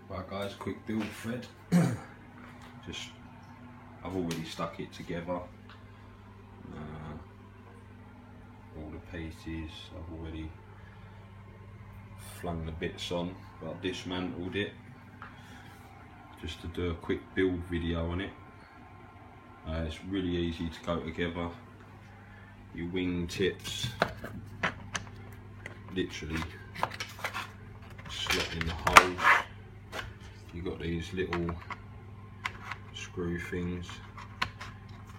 Right guys, quick build thread. Just, I've already stuck it together. All the pieces, I've already flung the bits on, but I've dismantled it just to do a quick build video on it. It's really easy to go together. Your wing tips literally slot in the holes. You've got these little screw things,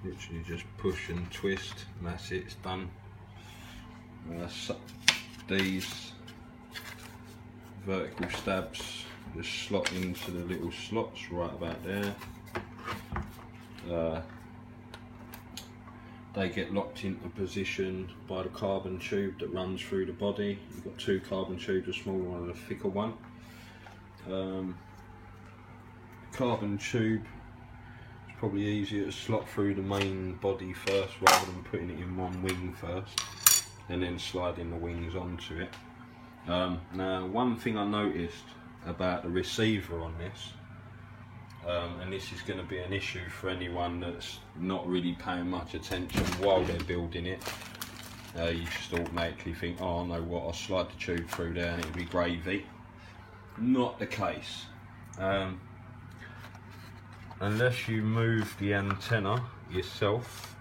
literally just push and twist and that's it, it's done. These vertical stabs just slot into the little slots right about there. They get locked into position by the carbon tube that runs through the body. You've got two carbon tubes, a smaller one and a thicker one. Carbon tube is probably easier to slot through the main body first rather than putting it in one wing first and then sliding the wings onto it. Now one thing I noticed about the receiver on this, and this is going to be an issue for anyone that's not really paying much attention while they're building it, you just automatically think, oh I know what, I'll slide the tube through there and it'll be gravy. Not the case. Unless you move the antenna yourself,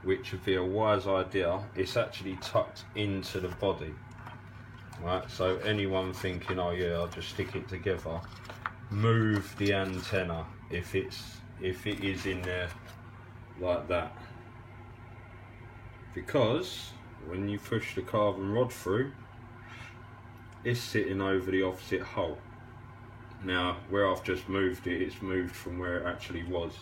which would be a wise idea, it's actually tucked into the body. Right, so anyone thinking, oh yeah, I'll just stick it together, move the antenna if it is in there like that, because when you push the carbon rod through, it's sitting over the opposite hole. Now where I've just moved it, it's moved from where it actually was,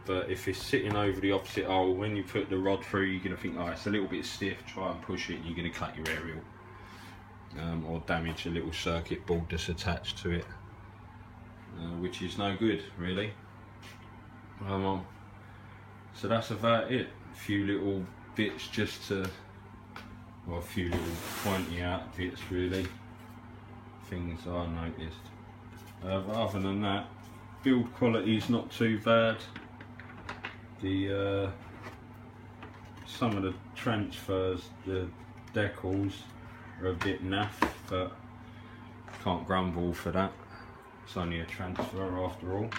but if it's sitting over the opposite hole, when you put the rod through, you're going to think, oh it's a little bit stiff, try and push it and you're going to cut your aerial, or damage a little circuit board that's attached to it, which is no good really. So that's about it. A few little bits just to, well, a few little pointy out bits really, things I noticed. But other than that, build quality is not too bad. The some of the transfers, the decals are a bit naff, but can't grumble for that. It's only a transfer after all.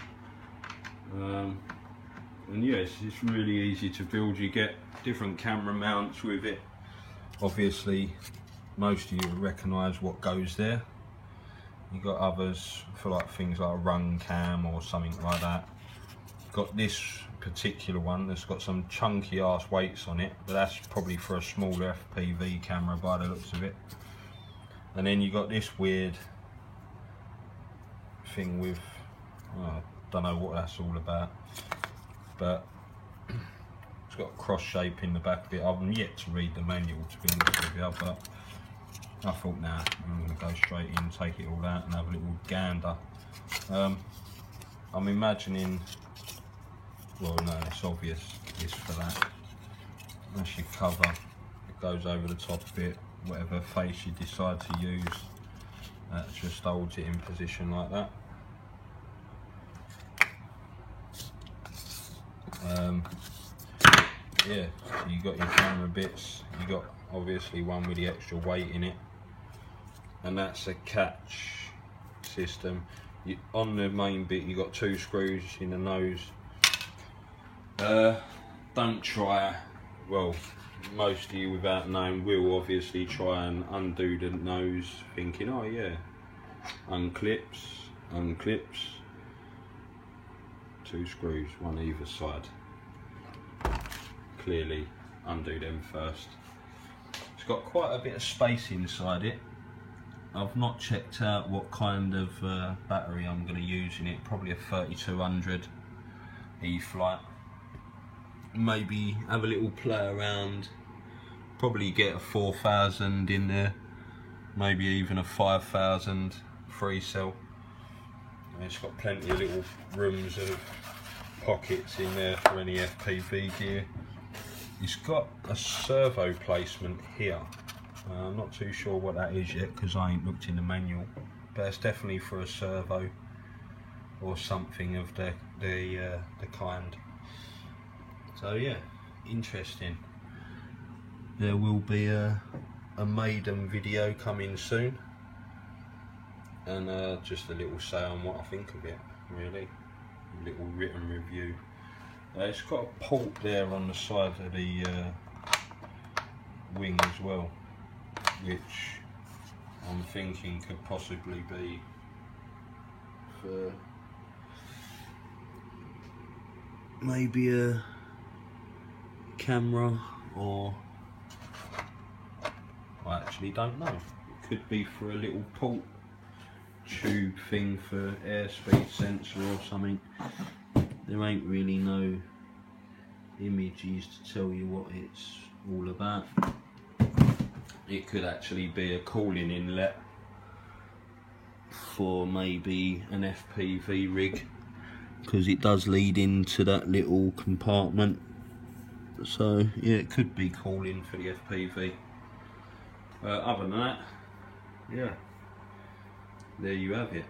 And yes, it's really easy to build. You get different camera mounts with it. Obviously, most of you will recognise what goes there. You've got others for like things like a run cam or something like that. Got this particular one that's got some chunky ass weights on it, but that's probably for a smaller FPV camera by the looks of it. And then you got this weird thing with, I don't know what that's all about, but it's got a cross shape in the back of it. I've yet to read the manual, to be honest with you, but I thought, nah, I'm going to go straight in, take it all out and have a little gander. I'm imagining, well no, it's obvious, it's for that. That's your cover, it goes over the top of it, whatever face you decide to use, that just holds it in position like that. Yeah, so you got your camera bits, you got obviously one with the extra weight in it, and that's a catch system. On the main bit you got two screws in the nose. Don't try, well most of you without knowing will obviously try and undo the nose thinking, oh yeah, unclips, two screws, one either side. Clearly undo them first. It's got quite a bit of space inside it. I've not checked out what kind of battery I'm going to use in it, probably a 3200 E-flite. Maybe have a little play around, probably get a 4000 in there, maybe even a 5000 free cell. And it's got plenty of little rooms of pockets in there for any FPV gear. It's got a servo placement here. I'm not too sure what that is yet because I ain't looked in the manual, but it's definitely for a servo or something of the kind. So yeah, interesting. There will be a maiden video coming soon, and just a little say on what I think of it, really. A little written review. It's got a port there on the side of the wing as well, which I'm thinking could possibly be for maybe a camera, or I actually don't know. It could be for a little port tube thing for airspeed sensor or something. There ain't really no images to tell you what it's all about. It could actually be a cooling inlet for maybe an FPV rig, because it does lead into that little compartment. So yeah, it could be cooling for the FPV. Other than that, yeah, there you have it.